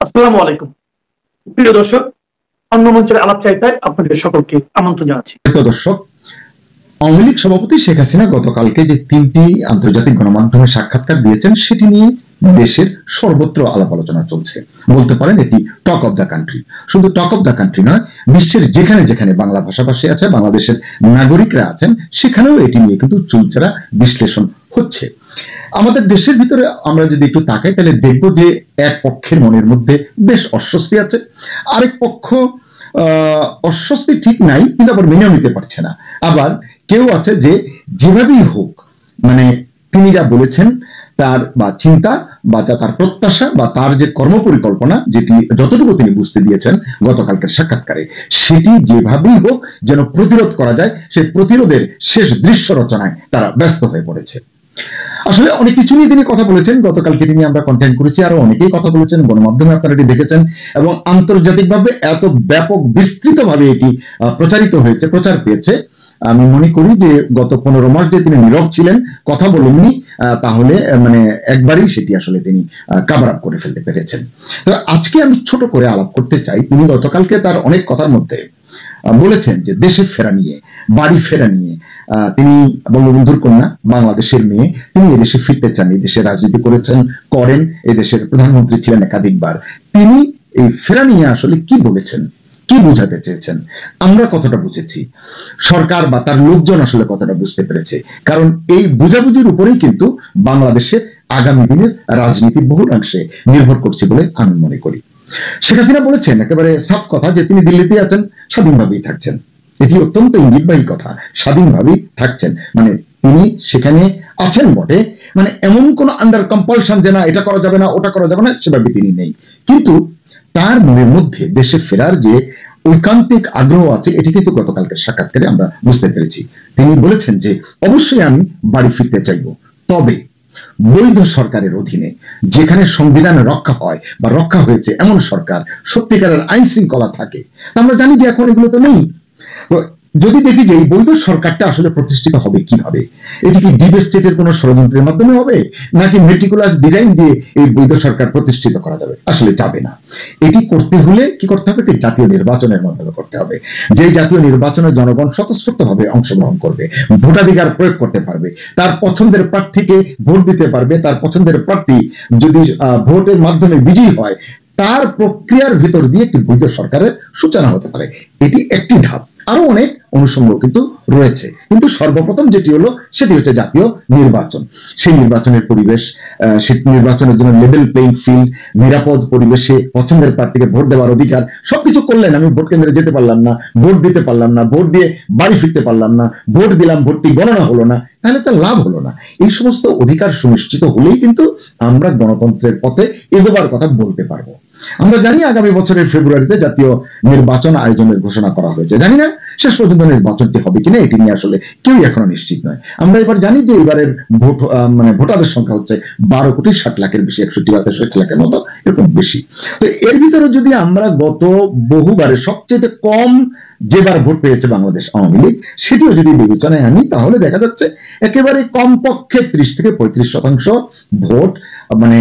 আসসালামু আলাইকুম প্রিয় দর্শক, অন্য মঞ্চের আলাপ চাইতায় আপনাদের সকলকে আমন্ত্রণ জানাচ্ছি। দর্শক, আওয়ামী লীগ সভাপতি শেখ হাসিনা গতকালকে যে 3টি আন্তর্জাতিক গণমাধ্যমে সাক্ষাৎকার দিয়েছেন সেটি নিয়ে দেশের সর্বত্র আলাপ আলোচনা চলছে। বলতে পারেন এটি টক অফ দ্য কান্ট্রি। শুধু টক অফ দ্য কান্ট্রি নয়, বিশ্বের যেখানে যেখানে বাংলা ভাষাভাষী আছে, বাংলাদেশের নাগরিকরা আছেন, সেখানেও এটি নিয়ে কিন্তু চুলচেরা বিশ্লেষণ হচ্ছে। আমাদের দেশের ভিতরে আমরা যদি একটু তাকাই তাহলে দেখবো যে এক পক্ষের মনের মধ্যে বেশ অস্বস্তি আছে, আরেক পক্ষ অস্বস্তি ঠিক নাই কিন্তু আবার মেনেও নিতে পারছে না। আবার কেউ আছে যে যেভাবেই হোক, মানে তিনি যা বলেছেন তার বা চিন্তা বা যা তার প্রত্যাশা বা তার যে কর্মপরিকল্পনা, যেটি যতটুকু তিনি বুঝতে দিয়েছেন গতকালকের সাক্ষাৎকারে, সেটি যেভাবেই হোক যেন প্রতিরোধ করা যায়, সেই প্রতিরোধের শেষ দৃশ্য রচনায় তারা ব্যস্ত হয়ে পড়েছে। আসলে অনেক কিছু নিয়ে তিনি কথা বলেছেন, গতকালকে তিনি আমরা কন্টেন্ট করেছি, আরো অনেকেই কথা বলেছেন, গণমাধ্যমে আপনারা এটি দেখেছেন এবং আন্তর্জাতিকভাবে এত ব্যাপক বিস্তৃতভাবে এটি প্রচারিত হয়েছে, প্রচার পেয়েছে। আমি মনে করি যে গত 15 মাস যে তিনি নীরব ছিলেন, কথা বলেননি, তাহলে মানে একবারই সেটি আসলে তিনি কভার আপ করে ফেলতে পেরেছেন। তো আজকে আমি ছোট করে আলাপ করতে চাই। তিনি গতকালকে তার অনেক কথার মধ্যে বলেছেন যে দেশে ফেরা নিয়ে, বাড়ি ফেরা নিয়ে। তিনি বঙ্গবন্ধুর কন্যা, বাংলাদেশের মেয়ে, তিনি এদেশে ফিরতে চান, এদেশে রাজনীতি করেছেন, করেন, এদেশের প্রধানমন্ত্রী ছিলেন একাধিকবার। তিনি এই ফেরা নিয়ে আসলে কি বলেছেন, কি বোঝাতে চেয়েছেন, আমরা কতটা বুঝেছি, সরকার বা তার লোকজন আসলে কতটা বুঝতে পেরেছে? কারণ এই বুঝাবুঝির উপরেই কিন্তু বাংলাদেশের আগামী দিনের রাজনীতি বহুলাংশে নির্ভর করছে বলে আমি মনে করি। শেখ হাসিনা বলেছেন একেবারে সাফ কথা যে তিনি দিল্লিতে আছেন, স্বাধীনভাবেই থাকছেন। এটি অত্যন্ত ইঙ্গিতবাহী কথা, স্বাধীনভাবেই থাকছেন। মানে তিনি সেখানে আছেন বটে, মানে এমন কোন আন্ডার কম্পালশন যে না এটা করা যাবে না ওটা করা যাবে না, সেভাবে তিনি নেই। কিন্তু তার মনের মধ্যে দেশে ফেরার যে ঐকান্তিক আগ্রহ আছে, এটি কিন্তু গতকালকের সাক্ষাৎকারে আমরা বুঝতে পেরেছি। তিনি বলেছেন যে অবশ্যই আমি বাড়ি ফিরতে চাইব, তবে বৈধ সরকারের অধীনে, যেখানে সংবিধান রক্ষা হয় বা রক্ষা হয়েছে এমন সরকার, সত্যিকারের আইন শৃঙ্খলা থাকে। আমরা জানি যে এখন এগুলো তো নেই। তো যদি দেখি যে এই বৈধ সরকারটা আসলে প্রতিষ্ঠিত হবে কিভাবে, এটি কি ডিপ স্টেটের কোন ষড়যন্ত্রের মাধ্যমে হবে, নাকি মেটিকুলাস ডিজাইন দিয়ে এই বৈধ সরকার প্রতিষ্ঠিত করা যাবে? আসলে যাবে না। এটি করতে হলে কি করতে হবে? একটি জাতীয় নির্বাচনের মাধ্যমে করতে হবে, যে জাতীয় নির্বাচনে জনগণ স্বতঃস্ফূর্তভাবে অংশগ্রহণ করবে, ভোটাধিকার প্রয়োগ করতে পারবে, তার পছন্দের প্রার্থীকে ভোট দিতে পারবে, তার পছন্দের প্রার্থী যদি ভোটের মাধ্যমে বিজয়ী হয়, তার প্রক্রিয়ার ভিতর দিয়ে একটি বৈধ সরকারের সূচনা হতে পারে। এটি একটি ধাপ, আরো অনেক অনুষঙ্গ কিন্তু রয়েছে, কিন্তু সর্বপ্রথম যেটি হলো সেটি হচ্ছে জাতীয় নির্বাচন। সেই নির্বাচনের পরিবেশ, সেই নির্বাচনের জন্য লেভেল প্লেইং ফিল্ড, নিরাপদ পরিবেশে পছন্দের প্রার্থীকে ভোট দেওয়ার অধিকার, সবকিছু করলেন। আমি ভোট কেন্দ্রে যেতে পারলাম না, ভোট দিতে পারলাম না, ভোট দিয়ে বাড়ি ফিরতে পারলাম না, ভোট দিলাম, ভোটটি গণনা হলো না, তাহলে তো লাভ হলো না। এই সমস্ত অধিকার সুনিশ্চিত হলেই কিন্তু আমরা গণতন্ত্রের পথে এগোবার কথা বলতে পারবো। আমরা জানি আগামী বছরের ফেব্রুয়ারিতে জাতীয় নির্বাচন আয়োজনের ঘোষণা করা হয়েছে, জানি না শেষ পর্যন্ত নির্বাচনটি হবে কিনা, এটি নিয়ে আসলে কেউ এখনো নিশ্চিত নয়। আমরা এবার জানি যে এবারের ভোট মানে ভোটারের সংখ্যা হচ্ছে 12,60,00,000-এর বেশি, 61 বা 63 লাখের মতো, এরকম বেশি। তো এর ভিতরে যদি আমরা গত বহুবারে সবচেয়ে কম যেবার ভোট পেয়েছে বাংলাদেশ আওয়ামী লীগ, সেটিও যদি বিবেচনায় আনি, তাহলে দেখা যাচ্ছে একেবারে কমপক্ষে 30-35% ভোট মানে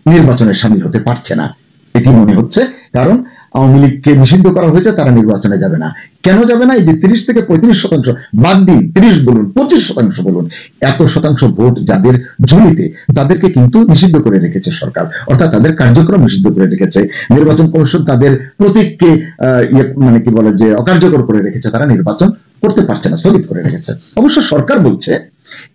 নির্বাচনে সামিল হতে পারছে না, এটি মনে হচ্ছে। কারণ আওয়ামী লীগকে নিষিদ্ধ করা হয়েছে, তারা নির্বাচনে যাবে না। কেন যাবে না? এই যে 30-35% বাদ দিন, 30 বলুন, 25% বলুন, এত শতাংশ ভোট যাদের ঝুলিতে, তাদেরকে কিন্তু নিষিদ্ধ করে রেখেছে সরকার, অর্থাৎ তাদের কার্যক্রম নিষিদ্ধ করে রেখেছে। নির্বাচন কমিশন তাদের প্রতীককে মানে কি বলে যে অকার্যকর করে রেখেছে, তারা নির্বাচন করতে পারছে না, স্থগিত করে রেখেছে। অবশ্য সরকার বলছে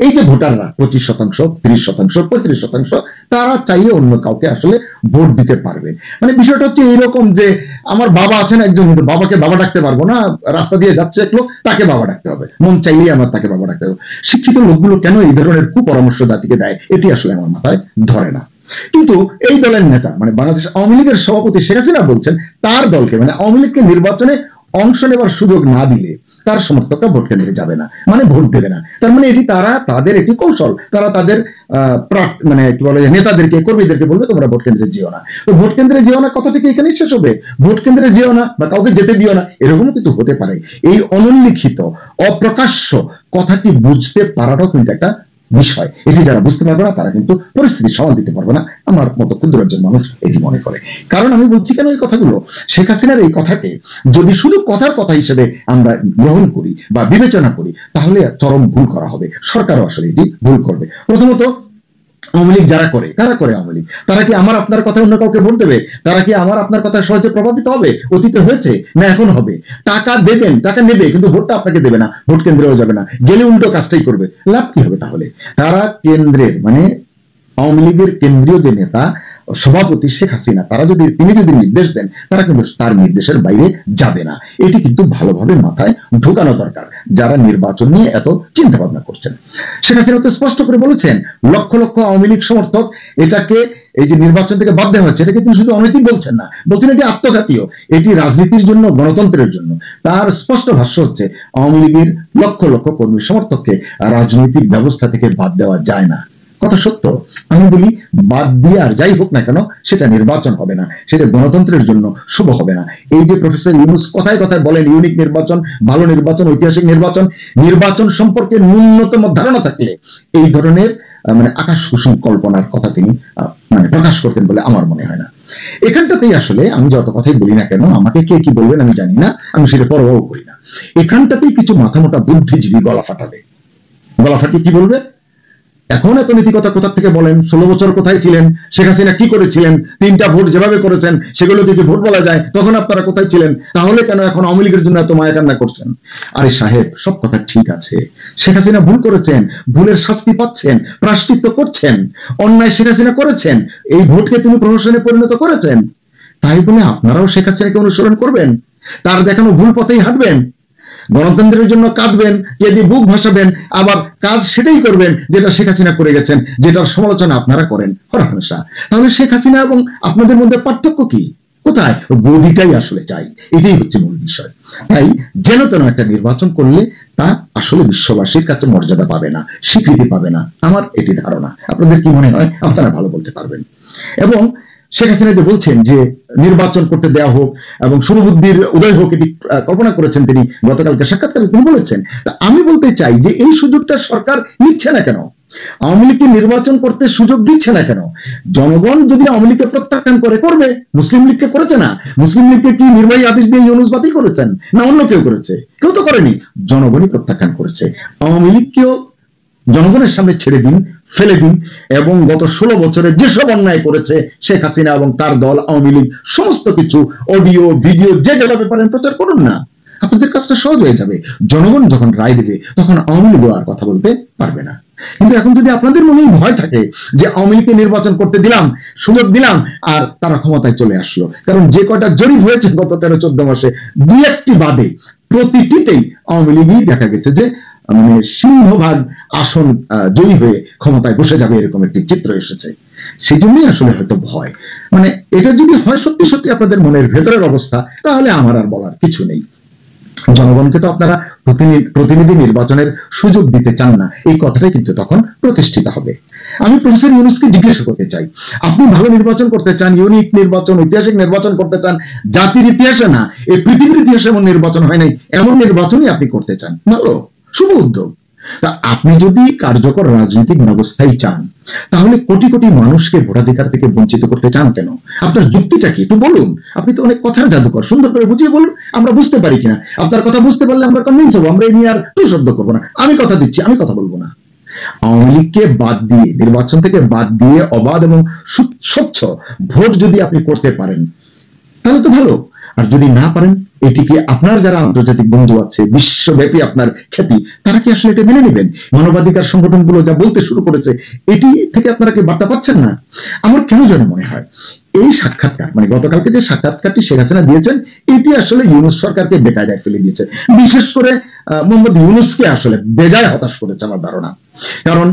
এই যে ভোটাররা 25%, 30%, 35%, তারা চাইলে অন্য কাউকে আসলে ভোট দিতে পারবে। মানে বিষয়টা হচ্ছে এইরকম যে আমার বাবা আছেন একজন, কিন্তু বাবাকে বাবা ডাকতে পারবো না, রাস্তা দিয়ে যাচ্ছে এক লোক, তাকে বাবা ডাকতে হবে, মন চাইলেই আমার তাকে বাবা ডাকতে হবে। শিক্ষিত লোকগুলো কেন এই ধরনের কুপরামর্শ জাতিকে দেয়, এটি আসলে আমার মাথায় ধরে না। কিন্তু এই দলের নেতা মানে বাংলাদেশ আওয়ামী লীগের সভাপতি শেখ হাসিনা বলছেন তার দলকে, মানে আওয়ামী লীগকে নির্বাচনে অংশ নেবার সুযোগ না দিলে তার সমর্থকরা ভোট কেন্দ্রে যাবে না, মানে ভোট দেবে না। তার মানে এটি তাদের এটি কৌশল, তারা তাদের মানে কি বলে নেতাদেরকে, কর্মীদেরকে বলবে তোমরা ভোট কেন্দ্রে যেও না। তো ভোট কেন্দ্রে যেও না কথা থেকে এখানেই শেষ হবে, ভোট কেন্দ্রে যেও না বা কাউকে যেতে দিও না, এরকমও কিন্তু হতে পারে। এই অনুল্লিখিত অপ্রকাশ্য কথাটি বুঝতে পারাটাও কিন্তু একটা বিষয়। এটি যারা বুঝতে পারবে না তারা কিন্তু পরিস্থিতি সামাল দিতে পারবে না, আমার মতো ক্ষুদ্র একজন মানুষ এটি মনে করে। কারণ আমি বলছি কেন এই কথাগুলো, শেখ হাসিনার এই কথাকে যদি শুধু কথার কথা হিসেবে আমরা গ্রহণ করি বা বিবেচনা করি তাহলে চরম ভুল করা হবে, সরকারও আসলে এটি ভুল করবে। প্রথমত আওয়ামী লীগ যারা করে, কারা করে আওয়ামী লীগ? তারা কি আমার আপনার কথা অন্য কাউকে ভোট দেবে? তারা কি আমার আপনার কথা সহজে প্রভাবিত হবে? অতীতে হয়েছে না এখন হবে? টাকা দেবেন, টাকা নেবে, কিন্তু ভোটটা আপনাকে দেবে না, ভোট কেন্দ্রেও যাবে না, গেলে উল্টো কাজটাই করবে। লাভ কি হবে তাহলে? তারা কেন্দ্রের মানে আওয়ামী লীগের কেন্দ্রীয় যে নেতা সভাপতি শেখ হাসিনা তিনি যদি নির্দেশ দেন তারা কিন্তু তার নির্দেশের বাইরে যাবে না। এটি কিন্তু ভালোভাবে মাথায় ঢোকানো দরকার যারা নির্বাচন নিয়ে এত চিন্তা ভাবনা করছেন। শেখ হাসিনা তো স্পষ্ট করে বলেছেন লক্ষ লক্ষ আওয়ামী লীগ সমর্থক এটাকে এই যে নির্বাচন থেকে বাদ দেওয়া হচ্ছে এটাকে তিনি শুধু অনৈতিক বলছেন না, বলছেন এটি আত্মঘাতীয়, এটি রাজনীতির জন্য, গণতন্ত্রের জন্য। তার স্পষ্ট ভাষ্য হচ্ছে আওয়ামী লীগের লক্ষ লক্ষ কর্মী সমর্থককে রাজনৈতিক ব্যবস্থা থেকে বাদ দেওয়া যায় না। কথা সত্য। আমি বলি বাদ দিয়ে আর যাই হোক না কেন সেটা নির্বাচন হবে না, সেটা গণতন্ত্রের জন্য শুভ হবে না। এই যে প্রফেসর ইউনূস কথায় কথায় বলেন ইউনিক নির্বাচন, ভালো নির্বাচন, ঐতিহাসিক নির্বাচন, নির্বাচন সম্পর্কে ন্যূনতম ধারণা থাকলে এই ধরনের মানে আকাশ কুসুম কল্পনার কথা তিনি মানে প্রকাশ করতেন বলে আমার মনে হয় না। এখানটাতেই আসলে আমি যত কথাই বলি না কেন, আমাকে কে কি বলবেন আমি জানি না, আমি সেটা পরোয়াও করি না। এখানটাতেই কিছু মাথামোটা বুদ্ধিজীবী গলা ফাটাবে। গলা ফাটিয়ে কি বলবে? এখন এত নীতিকতা কোথা থেকে বলেন? 16 বছর কোথায় ছিলেন? শেখ হাসিনা কি করেছিলেন? 3টা ভোট যেভাবে করেছেন সেগুলোকে কি ভোট বলা যায়? তখন আপনারা কোথায় ছিলেন? তাহলে কেন এখন আওয়ামী লীগের জন্য এত মায়া কান্না করছেন? আরে সাহেব, সব কথা ঠিক আছে, শেখ হাসিনা ভুল করেছেন, ভুলের শাস্তি পাচ্ছেন, প্রায়শ্চিত্ত করছেন, অন্যায় শেখ হাসিনা করেছেন, এই ভোটকে তিনি প্রহসনে পরিণত করেছেন। তাই বলে আপনারাও শেখ হাসিনাকে অনুসরণ করবেন, তার দেখানো ভুল পথেই হাঁটবেন, গণতন্ত্রের জন্য কাঁদবেন, কেঁদে বুক ভাসাবেন, আবার কাজ সেটাই করবেন যেটা শেখ হাসিনা করে গেছেন, যেটার সমালোচনা আপনারা করেন হরহামেশা। তাহলে শেখ হাসিনা এবং আপনাদের মধ্যে পার্থক্য কি? কোথায়? গদিটাই আসলে চাই, এটাই হচ্ছে মূল বিষয়। তাই যেন তেন একটা নির্বাচন করলে তা আসলে বিশ্ববাসীর কাছে মর্যাদা পাবে না, স্বীকৃতি পাবে না, আমার এটি ধারণা। আপনাদের কি মনে হয়? আপনারা ভালো বলতে পারবেন। এবং শেখ হাসিনা যে বলছেন যে নির্বাচন করতে দেওয়া হোক এবং শুভবুদ্ধির উদয় হোক, এটি কল্পনা করেছেন তিনি গতকালকে সাক্ষাৎকারে তিনি বলেছেন। আমি বলতে চাই যে এই সুযোগটা সরকার নিচ্ছে না কেন? আওয়ামী লীগকে নির্বাচন করতে সুযোগ দিচ্ছে না কেন? জনগণ যদি আওয়ামী লীগকে প্রত্যাখ্যান করে, করবে। মুসলিম লীগকে করেছে না? মুসলিম লীগকে কি নির্বাহী আদেশ দিয়ে ইউনূস বাতিল করেছেন না অন্য কেউ করেছে? কেউ তো করেনি, জনগণই প্রত্যাখ্যান করেছে। আওয়ামী লীগকেও জনগণের সামনে ছেড়ে দিন, ফেলে দিন, এবং গত 16 বছরে যেসব অন্যায় করেছে শেখ হাসিনা এবং তার দল আওয়ামী লীগ, সমস্ত কিছু অডিও ভিডিও যে যেভাবে পারেন প্রচার করুন না, আপনাদের কাজটা সহজ হয়ে যাবে। জনগণ যখন রায় দেবে তখন আওয়ামী লীগ আর কথা বলতে পারবে না। কিন্তু এখন যদি আপনাদের মনেই ভয় থাকে যে আওয়ামী লীগকে নির্বাচন করতে দিলাম, সুযোগ দিলাম, আর তারা ক্ষমতায় চলে আসলো, কারণ যে কয়টা জরিপ হয়েছে গত 13-14 মাসে, 2-1টি বাদে প্রতিটিতেই আওয়ামী লীগই দেখা গেছে যে মানে সিংহভাগ আসন জয়ী হয়ে ক্ষমতায় বসে যাবে, এরকম একটি চিত্র এসেছে। সেই জন্যই আসলে হয়তো ভয়। মানে এটা যদি হয় সত্যি সত্যি আপনাদের মনের ভেতরের অবস্থা, তাহলে আমার আর বলার কিছু নেই। জনগণকে তো আপনারা প্রতিনিধি নির্বাচনের সুযোগ দিতে চান না, এই কথাটাই কিন্তু তখন প্রতিষ্ঠিত হবে। আমি প্রফেসর ইউনূসকে জিজ্ঞাসা করতে চাই, আপনি ভালো নির্বাচন করতে চান, ইউনিক নির্বাচন, ঐতিহাসিক নির্বাচন করতে চান, জাতির ইতিহাসে না এই পৃথিবীর ইতিহাসে এমন নির্বাচন হয় নাই, এমন নির্বাচনই আপনি করতে চান, ভালো, শুভ উদ্যোগ। তা আপনি যদি কার্যকর রাজনৈতিক ব্যবস্থাই চান তাহলে কোটি কোটি মানুষকে ভোটাধিকার থেকে বঞ্চিত করতে চান কেন? আপনার যুক্তিটা কি একটু বলুন। আপনি তো অনেক কথার জাদুকর, সুন্দর করে বুঝিয়ে বলুন, আমরা বুঝতে পারি কিনা। আপনার কথা বুঝতে পারলে আমরা কনভিন্স হবো, আমরা এই নিয়ে আর টু শব্দ করবো না। আমি কথা দিচ্ছি, আমি কথা বলবো না। আওয়ামী লীগকে বাদ দিয়ে, নির্বাচন থেকে বাদ দিয়ে অবাধ এবং স্বচ্ছ ভোট যদি আপনি করতে পারেন তাহলে তো ভালো। আর যদি না পারেন, এটিকে আপনার যারা আন্তর্জাতিক বন্ধু আছে, বিশ্বব্যাপী আপনার খ্যাতি, তারা কি আসলে এটা মেনে নেবেন? মানবাধিকার সংগঠনগুলো যা বলতে শুরু করেছে, এটি থেকে আপনারা কি বার্তা পাচ্ছেন না? আমার কেন যেন মনে হয় এই সাক্ষাৎকার, মানে গতকালকে যে সাক্ষাৎকারটি শেখ হাসিনা দিয়েছেন, এটি আসলে ইউনূস সরকারকে বেকায়দায় ফেলে দিয়েছে। বিশেষ করে মোহাম্মদ ইউনূসকে আসলে বেজায় হতাশ করেছে আমার ধারণা। কারণ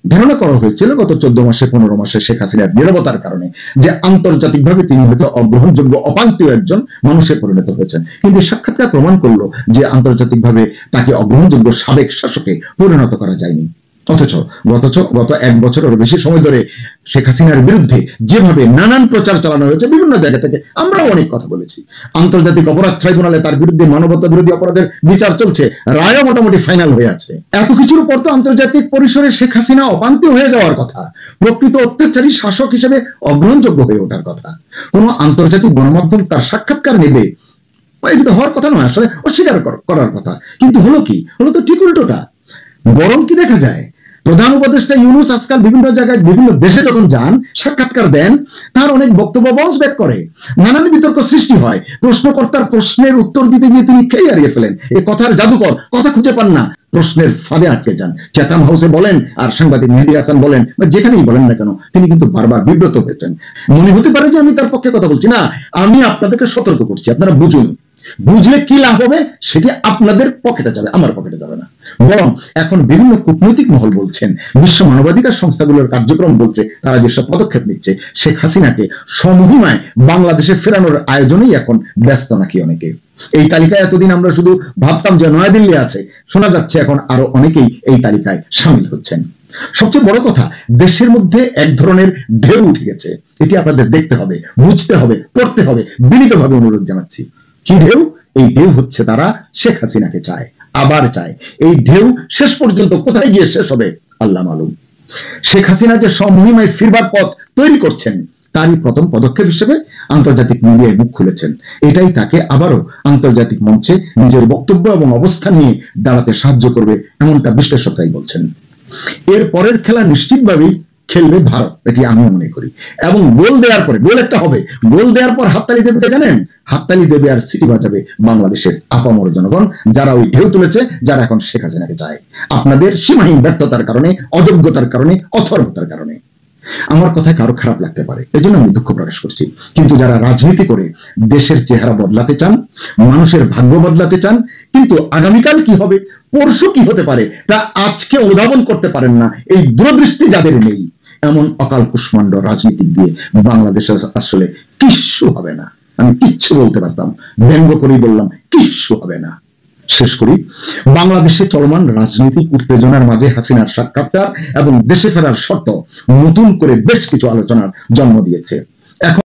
ধারণা করা হয়েছিল গত 14 মাসে 15 মাসে শেখ হাসিনার নীরবতার কারণে যে আন্তর্জাতিকভাবে তিনি হয়তো অগ্রহণযোগ্য, অপান্তীয় একজন মানুষে পরিণত হয়েছেন, কিন্তু সাক্ষাৎকার প্রমাণ করলো যে আন্তর্জাতিকভাবে তাকে অগ্রহণযোগ্য সাবেক শাসকে পরিণত করা যায়নি। অথচ গত 1 বছরের বেশি সময় ধরে শেখ হাসিনার বিরুদ্ধে যেভাবে নানান প্রচার চালানো হয়েছে বিভিন্ন জায়গা থেকে, আমরাও অনেক কথা বলেছি। আন্তর্জাতিক অপরাধ ট্রাইব্যুনালে তার বিরুদ্ধে মানবতা বিরোধী অপরাধের বিচার চলছে, রায়ও মোটামুটি ফাইনাল হয়ে আছে। এত কিছুর পর তো আন্তর্জাতিক পরিসরে শেখ হাসিনা অপান্তি হয়ে যাওয়ার কথা, প্রকৃত অত্যাচারী শাসক হিসেবে অগ্রহণযোগ্য হয়ে ওঠার কথা। কোন আন্তর্জাতিক গণমাধ্যম তার সাক্ষাৎকার নেবে, এটা তো হওয়ার কথা নয়, আসলে অস্বীকার করার কথা। কিন্তু হলো কি? হলো তো ঠিক উল্টোটা। বরং কি দেখা যায়, প্রধান উপদেষ্টা ইউনূস আজকাল বিভিন্ন জায়গায় বিভিন্ন দেশে যখন যান, সাক্ষাৎকার দেন, তার অনেক বক্তব্য বাউন্স ব্যাক করে, নানান বিতর্ক সৃষ্টি হয়। প্রশ্নকর্তার প্রশ্নের উত্তর দিতে গিয়ে তিনি খেয়ে হারিয়ে ফেলেন। এই কথার জাদুকর, কথা খুঁজে পান না, প্রশ্নের ফাঁদে আটকে যান। চেতাম হাউসে বলেন আর সাংবাদিক মেহেদী হাসান বলেন বা যেখানেই বলেন না কেন, তিনি কিন্তু বারবার বিব্রত হয়েছেন। মনে হতে পারে যে আমি তার পক্ষে কথা বলছি না, আমি আপনাদেরকে সতর্ক করছি, আপনারা বুঝুন। বুঝলে কি লাভ হবে সেটি আপনাদের পকেটে যাবে, আমার পকেটে যাবে না। বরং এখন বিভিন্ন কূটনৈতিক মহল বলছেন, বিশ্ব মানবাধিকার সংস্থাগুলোর কার্যক্রম বলছে, তারা যেসব পদক্ষেপ নিচ্ছে, শেখ হাসিনাকে সমহিমায় বাংলাদেশে ফেরানোর আয়োজনেই এখন ব্যস্ত নাকি অনেকে। এই তালিকায় এতদিন আমরা শুধু ভাবতাম যে নয়াদিল্লি আছে, শোনা যাচ্ছে এখন আরো অনেকেই এই তালিকায় সামিল হচ্ছেন। সবচেয়ে বড় কথা, দেশের মধ্যে এক ধরনের ঢেউ উঠে গেছে। এটি আপনাদের দেখতে হবে, বুঝতে হবে, পড়তে হবে। বিনীতভাবে অনুরোধ জানাচ্ছি। কি ঢেউ? এই ঢেউ হচ্ছে তারা শেখ হাসিনাকে চায়, আবার চায়। এই ঢেউ শেষ পর্যন্ত কোথায় গিয়ে শেষ হবে আল্লাহ মালুম। শেখ হাসিনা যে সমহিমায় ফিরবার পথ তৈরি করছেন, তারই প্রথম পদক্ষেপ হিসেবে আন্তর্জাতিক মিডিয়ায় মুখ খুলেছেন। এটাই তাকে আবারও আন্তর্জাতিক মঞ্চে নিজের বক্তব্য এবং অবস্থান নিয়ে দাঁড়াতে সাহায্য করবে, এমনটা বিশ্লেষকরাই বলছেন। এর পরের খেলা নিশ্চিতভাবেই খেলবে ভারত, এটি আমি মনে করি। এবং গোল দেওয়ার পরে, গোল একটা হবে, গোল দেওয়ার পর হাততালি দেবে জানেন? হাততালি দেবে আর সিটি বাজাবে বাংলাদেশের আপামর জনগণ, যারা ওই ঢেউ তুলেছে, যারা এখন শেখ হাসিনাকে চায়। আপনাদের সীমাহীন ব্যর্থতার কারণে, অযোগ্যতার কারণে, অথর্বতার কারণে। আমার কথায় কারো খারাপ লাগতে পারে, এজন্য আমি দুঃখ প্রকাশ করছি। কিন্তু যারা রাজনীতি করে দেশের চেহারা বদলাতে চান, মানুষের ভাগ্য বদলাতে চান, কিন্তু আগামীকাল কি হবে, পরশু কি হতে পারে, তা আজকে অনুধাবন করতে পারেন না, এই দূরদৃষ্টি যাদের নেই, এমন অকাল কুষ্মাণ্ড রাজনীতি দিয়ে বাংলাদেশের আসলে কিচ্ছু হবে না। আমি কিচ্ছু বলতে পারতাম, ব্যঙ্গ করেই বললাম কিচ্ছু হবে না। শেষ করি, বাংলাদেশে চলমান রাজনৈতিক উত্তেজনার মাঝে হাসিনার সাক্ষাৎকার এবং দেশে ফেরার শর্ত নতুন করে বেশ কিছু আলোচনার জন্ম দিয়েছে। এখন